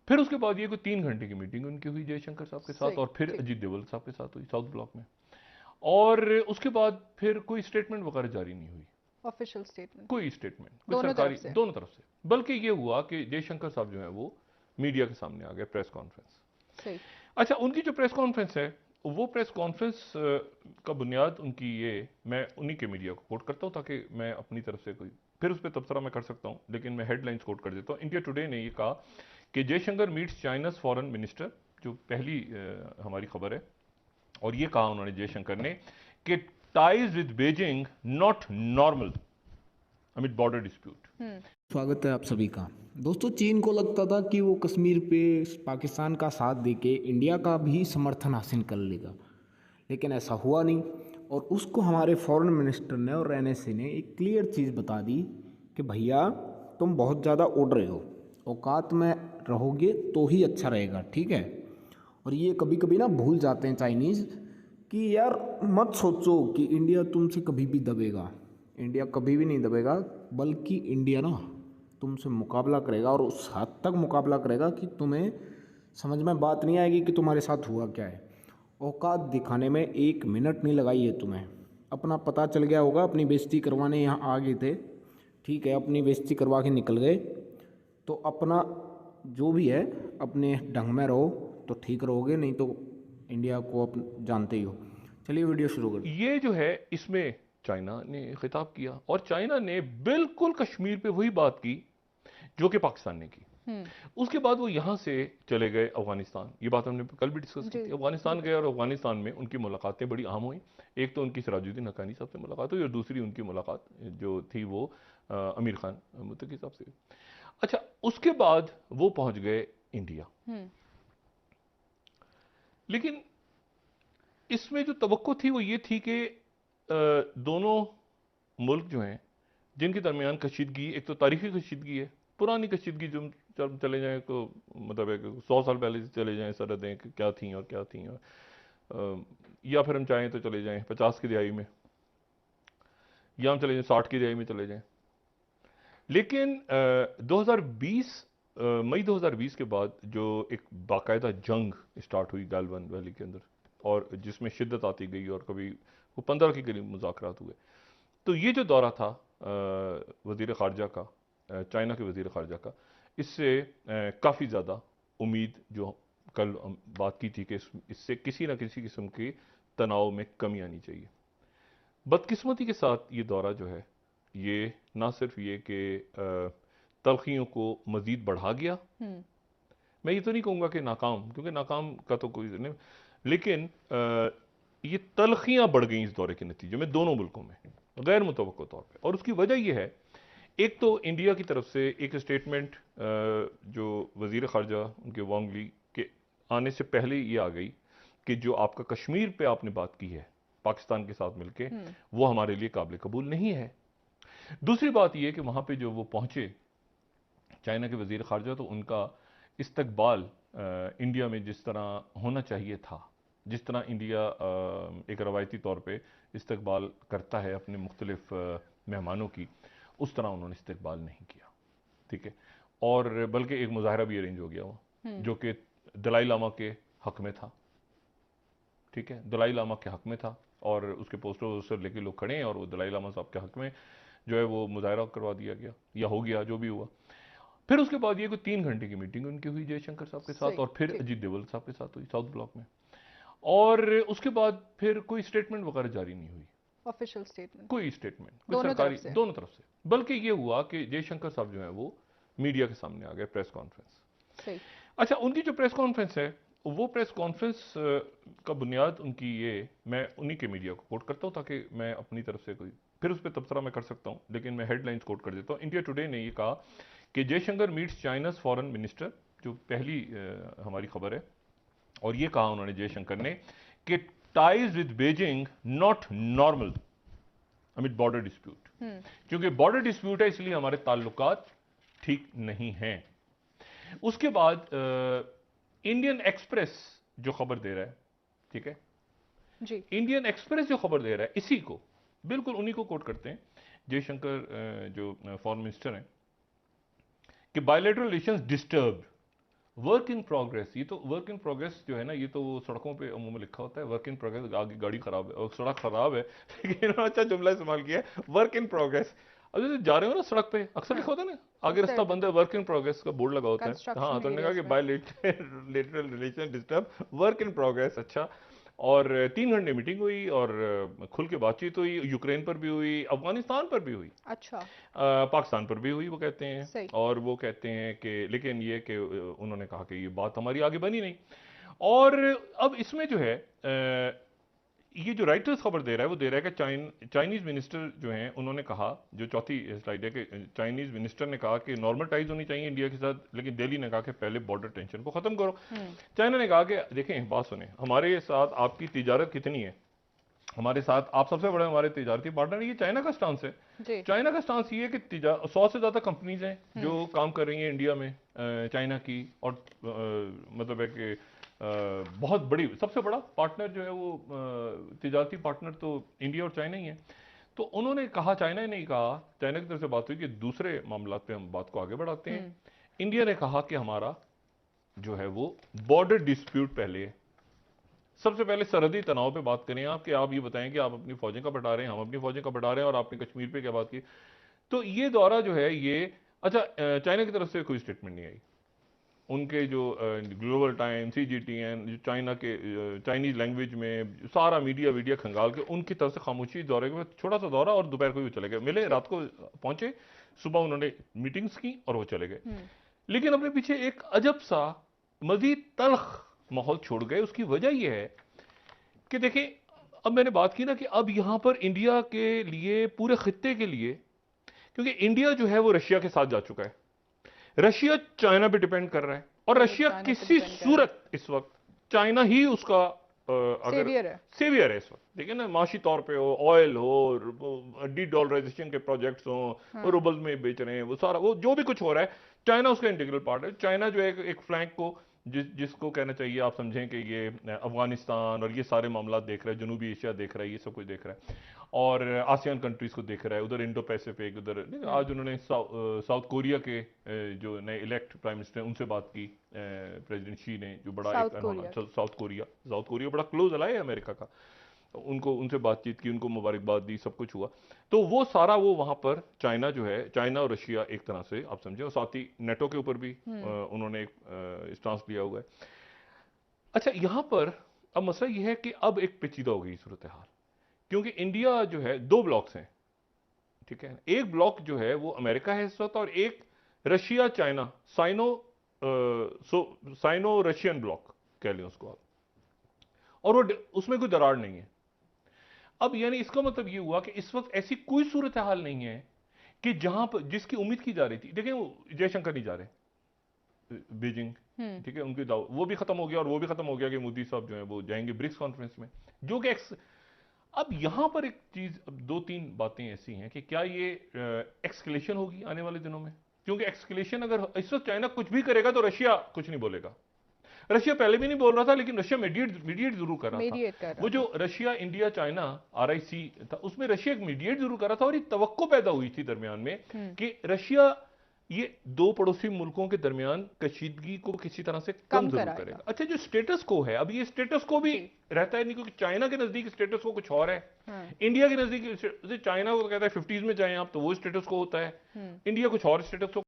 फिर उसके बाद ये कोई 3 घंटे की मीटिंग उनकी हुई जयशंकर साहब के साथ, सही। और फिर ठीक। अजीत दोवल साहब के साथ हुई साउथ ब्लॉक में। और उसके बाद फिर कोई स्टेटमेंट वगैरह जारी नहीं हुई, ऑफिशियल स्टेटमेंट। कोई स्टेटमेंट, कोई दोनों सरकारी, तरफ से। दोनों तरफ से। बल्कि ये हुआ कि जयशंकर साहब जो है वो मीडिया के सामने आ गए, प्रेस कॉन्फ्रेंस। सही। अच्छा, उनकी जो प्रेस कॉन्फ्रेंस है, वो प्रेस कॉन्फ्रेंस का बुनियाद उनकी ये, मैं उन्हीं के मीडिया को कोट करता हूँ ताकि मैं अपनी तरफ से कोई फिर उस पर तबसरा मैं कर सकता हूँ, लेकिन मैं हेडलाइंस कोट कर देता हूँ। इंडिया टुडे ने ये कहा कि Jaishankar meets China's foreign minister, जो पहली हमारी खबर है। और ये कहा उन्होंने जयशंकर ने कि ties with Beijing not normal amid border dispute. Hmm. स्वागत है आप सभी का। दोस्तों, चीन को लगता था कि वो कश्मीर पे पाकिस्तान का साथ देके इंडिया का भी समर्थन हासिल कर लेगा, लेकिन ऐसा हुआ नहीं। और उसको हमारे फॉरेन मिनिस्टर ने और एनएसए ने एक क्लियर चीज़ बता दी कि भैया तुम बहुत ज़्यादा उड़ रहे हो, औकात में रहोगे तो ही अच्छा रहेगा, ठीक है। और ये कभी कभी ना भूल जाते हैं चाइनीज़ कि यार मत सोचो कि इंडिया तुमसे कभी भी दबेगा। इंडिया कभी भी नहीं दबेगा, बल्कि इंडिया ना तुमसे मुकाबला करेगा, और उस हद तक मुकाबला करेगा कि तुम्हें समझ में बात नहीं आएगी कि तुम्हारे साथ हुआ क्या है। औकात दिखाने में 1 मिनट नहीं लगाई है तुम्हें। अपना पता चल गया होगा, अपनी बेइज्जती करवाने यहाँ आ गए थे, ठीक है, अपनी बेइज्जती करवा के निकल गए। तो अपना जो भी है अपने ढंग में रहो तो ठीक रहोगे, नहीं तो इंडिया को जानते ही हो। चलिए वीडियो शुरू करते हैं। ये जो है इसमें चाइना ने खिताब किया, और चाइना ने बिल्कुल कश्मीर पे वही बात की जो कि पाकिस्तान ने की। हम्म। उसके बाद वो यहां से चले गए अफगानिस्तान। ये बात हमने कल भी डिस्कस की जी। थी। अफगानिस्तान जी। गए और अफगानिस्तान में उनकी मुलाकातें बड़ी अहम हुई। एक तो उनकी सिराजुद्दीन हक्कानी साहब से मुलाकात हुई, और दूसरी उनकी मुलाकात जो थी वो अमीर खान मुत्तकी साहब से। अच्छा, उसके बाद वो पहुंच गए इंडिया। हम्म। लेकिन इसमें जो तवक्को थी वो ये थी कि दोनों मुल्क जो हैं जिनके दरमियान कशीदगी, एक तो तारीखी कशीदगी है, पुरानी कशीदगी, जो जब चले जाएं तो मतलब है कि 100 साल पहले से चले जाएं सरहदें कि क्या थी और क्या थी, और या फिर हम चाहें तो चले जाएं 50 की दिहाई में, या हम चले जाएं 60 की दिहाई में चले जाएं। लेकिन 2020 मई 2020 के बाद जो एक बाकायदा जंग स्टार्ट हुई गैलवन वैली के अंदर, और जिसमें शिद्दत आती गई, और कभी वो 15 के करीब मुज़ाकरात हुए। तो ये जो दौरा था वज़ीर ख़ारजा का, चाइना के वज़ीर ख़ारजा का, इससे काफ़ी ज़्यादा उम्मीद, जो कल हम बात की थी कि इससे किसी न किसी किस्म के तनाव में कमी आनी चाहिए। बदकिस्मती के साथ ये दौरा जो है, ये ना सिर्फ ये कि तलखियों को मज़ीद बढ़ा गया। हम्म। मैं ये तो नहीं कहूँगा कि नाकाम, क्योंकि नाकाम का तो कोई नहीं, लेकिन ये तलखियाँ बढ़ गई इस दौरे के नतीजे में दोनों मुल्कों में, गैर मुतवक्को तौर पे। और उसकी वजह यह है, एक तो इंडिया की तरफ से एक स्टेटमेंट जो वज़ीर ख़ारजा उनके वांग ली के आने से पहले ये आ गई कि जो आपका कश्मीर पे आपने बात की है पाकिस्तान के साथ मिलके, हम्म। वो हमारे लिए काबिल कबूल नहीं है। दूसरी बात यह कि वहाँ पे जो वो पहुँचे चाइना के वज़ीर ख़ारजा, तो उनका इस्तकबाल इंडिया में जिस तरह होना चाहिए था, जिस तरह इंडिया एक रवायती तौर पे इस्तकबाल करता है अपने मुख्तलिफ मेहमानों की, उस तरह उन्होंने इस्तकबाल नहीं किया, ठीक है। और बल्कि एक मुजाहरा भी अरेंज हो गया वो, हम्म। जो कि दलाई लामा के हक में था, ठीक है, दलाई लामा के हक में था। और उसके पोस्टर वोस्टर लेके लोग खड़े हैं, और वो दलाई लामा साहब के हक में जो है वो मुजाहरा करवा दिया गया, या हो गया जो भी हुआ। फिर उसके बाद ये कोई 3 घंटे की मीटिंग उनकी हुई जयशंकर साहब के साथ, सही। और फिर ठीक। अजीत दोवल साहब के साथ हुई साउथ ब्लॉक में। और उसके बाद फिर कोई स्टेटमेंट वगैरह जारी नहीं हुई, ऑफिशियल स्टेटमेंट। कोई स्टेटमेंट, कोई दोनों तरफ सरकारी, से। दोनों तरफ से। बल्कि ये हुआ कि जयशंकर साहब जो है वो मीडिया के सामने आ गए, प्रेस कॉन्फ्रेंस। सही। अच्छा, उनकी जो प्रेस कॉन्फ्रेंस है, वो प्रेस कॉन्फ्रेंस का बुनियाद उनकी ये, मैं उन्हीं के मीडिया को कोट करता हूँ ताकि मैं अपनी तरफ से कोई फिर उस पर तबसरा मैं कर सकता हूँ, लेकिन मैं हेडलाइंस कोट कर देता हूँ। इंडिया टुडे ने ये कहा कि Jaishankar meets China's foreign minister, जो पहली हमारी खबर है। और ये कहा उन्होंने जयशंकर ने कि ties with Beijing not normal amid border dispute. Hmm. क्योंकि बॉर्डर डिस्प्यूट है, इसलिए हमारे ताल्लुकात ठीक नहीं हैं। उसके बाद इंडियन एक्सप्रेस जो खबर दे रहा है, ठीक है, जी। इंडियन एक्सप्रेस जो खबर दे रहा है, इसी को बिल्कुल उन्हीं को कोट करते हैं जयशंकर जो फॉरेन मिनिस्टर हैं, कि bilateral relations disturbed, work in progress, ये तो वर्क इन प्रोग्रेस जो है ना, ये तो सड़कों पे अमूमन में लिखा होता है वर्क इन प्रोग्रेस, आगे गाड़ी खराब है और सड़क खराब है लेकिन इन्होंने अच्छा जुमला इस्तेमाल किया है, वर्क इन प्रोग्रेस। अब जैसे जा रहे हो ना सड़क पे, अक्सर लिखा होता है ना आगे रास्ता Said. बंद है, वर्क इन प्रोग्रेस का बोर्ड लगा होता है। हाँ, Construction तो उन्होंने कहा areas कि में. Bilateral relation disturb, work in progress. अच्छा, और 3 घंटे मीटिंग हुई और खुल के बातचीत हुई, यूक्रेन पर भी हुई, अफगानिस्तान पर भी हुई, अच्छा. पाकिस्तान पर भी हुई वो कहते हैं। सही. और वो कहते हैं कि लेकिन ये कि उन्होंने कहा कि ये बात हमारी आगे बनी नहीं। और अब इसमें जो है ये जो राइटर्स खबर दे रहा है वो दे रहा है कि चाइनीज मिनिस्टर जो हैं उन्होंने कहा, जो चौथी स्लाइड है, कि चाइनीज मिनिस्टर ने कहा कि नॉर्मल होनी चाहिए इंडिया के साथ, लेकिन दिल्ली ने कहा कि पहले बॉर्डर टेंशन को खत्म करो। चाइना ने कहा कि देखें, बात सुने, हमारे साथ आपकी तिजारत कितनी है, हमारे साथ आप सबसे बड़े हमारे तिजारती पार्टनर, ये चाइना का स्टांस है। जी. चाइना का स्टांस ये है कि 100 से ज्यादा कंपनीज हैं जो काम कर रही हैं इंडिया में, चाइना की, और मतलब है कि बहुत बड़ी, सबसे बड़ा पार्टनर जो है वो तिजारती पार्टनर तो इंडिया और चाइना ही है। तो उन्होंने कहा, चाइना ने ही कहा, चाइना की तरफ से बात हुई कि दूसरे मामला पे हम बात को आगे बढ़ाते हैं। इंडिया ने कहा कि हमारा जो है वो बॉर्डर डिस्प्यूट पहले है, सबसे पहले सरहदी तनाव पे बात करें आप, कि आप ये बताएं कि आप अपनी फौजें कब बढ़ा रहे हैं, हम अपनी फौजें कब बढ़ा रहे हैं, और आपने कश्मीर पे क्या बात की। तो ये दौरा जो है ये, अच्छा, चाइना की तरफ से कोई स्टेटमेंट नहीं आई। उनके जो ग्लोबल टाइम, CGTN, जो चाइना के चाइनीज लैंग्वेज में सारा मीडिया खंगाल के उनकी तरफ से खामोशी, दौरे के बाद छोटा सा दौरा, और दोपहर को ही वो चले गए, मिले, रात को पहुंचे, सुबह उन्होंने मीटिंग्स की और वो चले गए। लेकिन अपने पीछे एक अजब सा मजीद तल्ख माहौल छोड़ गए। उसकी वजह यह है कि देखिए, अब मैंने बात की ना कि अब यहां पर इंडिया के लिए, पूरे खित्ते के लिए, क्योंकि इंडिया जो है वो रशिया के साथ जा चुका है, रशिया चाइना पे डिपेंड कर रहा है, और रशिया किसी सूरत इस वक्त चाइना ही उसका अगर सेवियर है इस वक्त। देखिए ना, माशी तौर पे हो, ऑयल हो, डी-डॉलराइजेशन के प्रोजेक्ट्स हो, रूबल्स में बेच रहे हैं, वो सारा, वो जो भी कुछ हो रहा है, चाइना उसका इंटीग्रल पार्ट है। चाइना जो है एक फ्लैंक को, जिसको कहना चाहिए, आप समझें कि ये अफगानिस्तान और ये सारे मामला देख रहा है, जनूबी एशिया देख रहा है, ये सब कुछ देख रहा है, और आसियान कंट्रीज को देख रहा है, उधर इंडो पैसिफिक, उधर आज उन्होंने साउथ कोरिया के जो नए इलेक्ट प्राइम मिनिस्टर हैं उनसे बात की, प्रेसिडेंट शी ने, जो बड़ा साउथ कोरिया बड़ा क्लोज अलाय है अमेरिका का, उनको, उनसे बातचीत की, उनको मुबारकबाद दी, सब कुछ हुआ। तो वो सारा, वो वहां पर चाइना जो है, चाइना और रशिया एक तरह से आप समझे, और साथ ही नेटो के ऊपर भी उन्होंने एक स्टांस लिया हुआ है। अच्छा, यहां पर अब मसला यह है कि अब एक पेचीदा हो गई सूरत हाल, क्योंकि इंडिया जो है 2 ब्लॉक्स हैं, ठीक है, एक ब्लॉक जो है वो अमेरिका है इस वक्त, और एक Russia China, Sino Russian bloc कह लें उसको आप, और वो उसमें कोई दरार नहीं है। अब यानी इसका मतलब ये हुआ कि इस वक्त ऐसी कोई सूरत हाल नहीं है कि जहां पर, जिसकी उम्मीद की जा रही थी, देखिए वो जयशंकर नहीं जा रहे बीजिंग, ठीक है, उनकी वो भी खत्म हो गया, और वो भी खत्म हो गया कि मोदी साहब जो है वो जाएंगे ब्रिक्स कॉन्फ्रेंस में, जो कि अब यहां पर एक चीज, 2-3 बातें ऐसी हैं कि क्या ये एक्सकलेशन होगी आने वाले दिनों में, क्योंकि एक्सकलेशन, अगर इस वक्त चाइना कुछ भी करेगा तो रशिया कुछ नहीं बोलेगा। रशिया पहले भी नहीं बोल रहा था, लेकिन रशिया मीडिएट जरूर कर रहा था। वो जो रशिया इंडिया चाइना RIC था, उसमें रशिया एक मीडिएट जरूर कर रहा था, और ये तवक्को पैदा हुई थी दरमियान में कि रशिया ये 2 पड़ोसी मुल्कों के दरमियान कशीदगी को किसी तरह से कम जरूर करेगा। अच्छा, जो स्टेटस को है, अब ये स्टेटस को भी रहता है नहीं, क्योंकि चाइना के नजदीक स्टेटस को कुछ और है, इंडिया के नजदीक चाइना को कहता है 50s में जाएं आप, तो वो स्टेटस को होता है, इंडिया कुछ और स्टेटस को